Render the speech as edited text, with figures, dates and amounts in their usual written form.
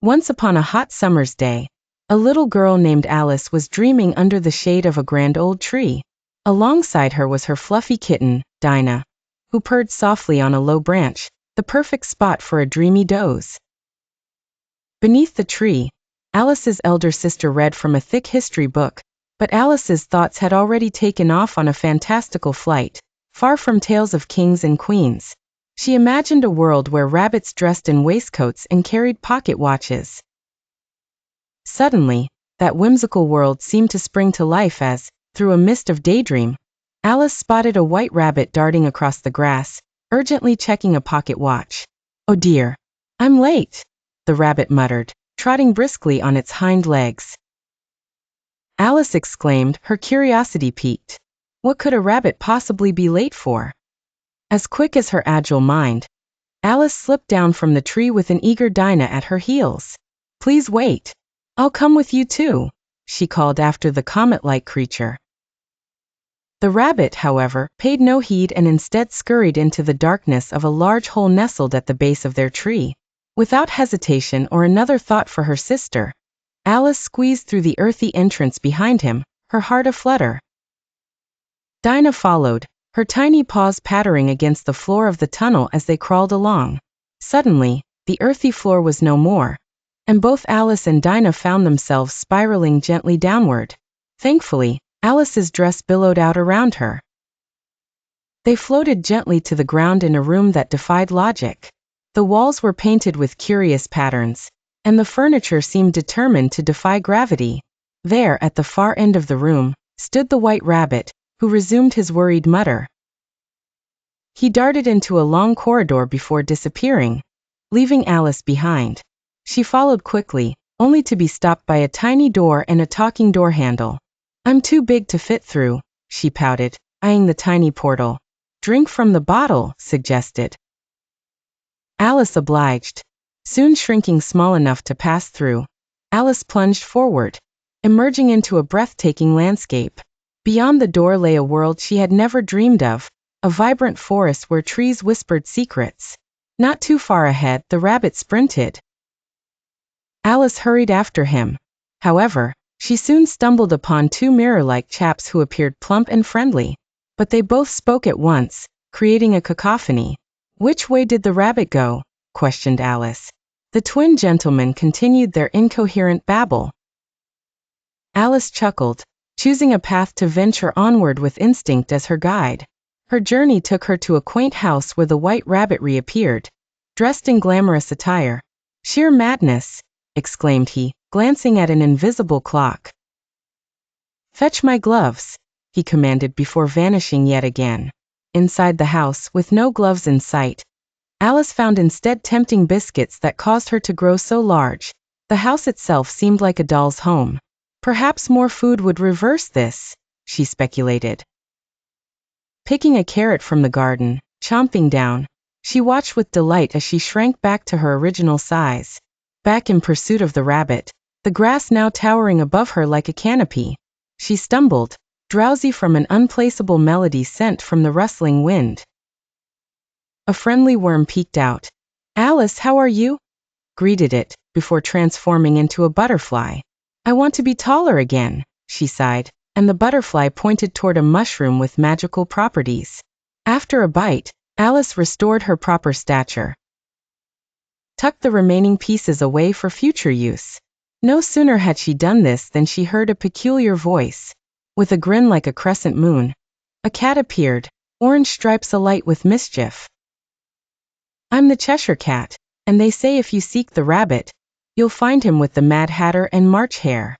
Once upon a hot summer's day, a little girl named Alice was dreaming under the shade of a grand old tree. Alongside her was her fluffy kitten, Dinah, who purred softly on a low branch, the perfect spot for a dreamy doze. Beneath the tree, Alice's elder sister read from a thick history book, but Alice's thoughts had already taken off on a fantastical flight, far from tales of kings and queens. She imagined a world where rabbits dressed in waistcoats and carried pocket watches. Suddenly, that whimsical world seemed to spring to life as, through a mist of daydream, Alice spotted a white rabbit darting across the grass, urgently checking a pocket watch. "Oh dear, I'm late," the rabbit muttered, trotting briskly on its hind legs. Alice exclaimed, her curiosity piqued. What could a rabbit possibly be late for? As quick as her agile mind, Alice slipped down from the tree with an eager Dinah at her heels. "Please wait. I'll come with you too," she called after the comet-like creature. The rabbit, however, paid no heed and instead scurried into the darkness of a large hole nestled at the base of their tree. Without hesitation or another thought for her sister, Alice squeezed through the earthy entrance behind him, her heart aflutter. Dinah followed, her tiny paws pattering against the floor of the tunnel as they crawled along. Suddenly, the earthy floor was no more, and both Alice and Dinah found themselves spiraling gently downward. Thankfully, Alice's dress billowed out around her. They floated gently to the ground in a room that defied logic. The walls were painted with curious patterns, and the furniture seemed determined to defy gravity. There, at the far end of the room, stood the white rabbit, who resumed his worried mutter. He darted into a long corridor before disappearing, leaving Alice behind. She followed quickly, only to be stopped by a tiny door and a talking door handle. "I'm too big to fit through," she pouted, eyeing the tiny portal. "Drink from the bottle," suggested. Alice obliged. Soon shrinking small enough to pass through, Alice plunged forward, emerging into a breathtaking landscape. Beyond the door lay a world she had never dreamed of, a vibrant forest where trees whispered secrets. Not too far ahead, the rabbit sprinted. Alice hurried after him. However, she soon stumbled upon two mirror-like chaps who appeared plump and friendly, but they both spoke at once, creating a cacophony. "Which way did the rabbit go?" questioned Alice. The twin gentlemen continued their incoherent babble. Alice chuckled, choosing a path to venture onward with instinct as her guide. Her journey took her to a quaint house where the white rabbit reappeared, dressed in glamorous attire. "Sheer madness," exclaimed he, glancing at an invisible clock. "Fetch my gloves," he commanded before vanishing yet again. Inside the house, with no gloves in sight, Alice found instead tempting biscuits that caused her to grow so large. The house itself seemed like a doll's home. Perhaps more food would reverse this, she speculated. Picking a carrot from the garden, chomping down, she watched with delight as she shrank back to her original size. Back in pursuit of the rabbit, the grass now towering above her like a canopy. She stumbled, drowsy from an unplaceable melody sent from the rustling wind. A friendly worm peeked out. "Alice, how are you?" greeted it, before transforming into a butterfly. "I want to be taller again," she sighed, and the butterfly pointed toward a mushroom with magical properties. After a bite, Alice restored her proper stature. Tucked the remaining pieces away for future use. No sooner had she done this than she heard a peculiar voice. With a grin like a crescent moon, a cat appeared, orange stripes alight with mischief. "I'm the Cheshire Cat, and they say if you seek the rabbit, you'll find him with the Mad Hatter and March Hare."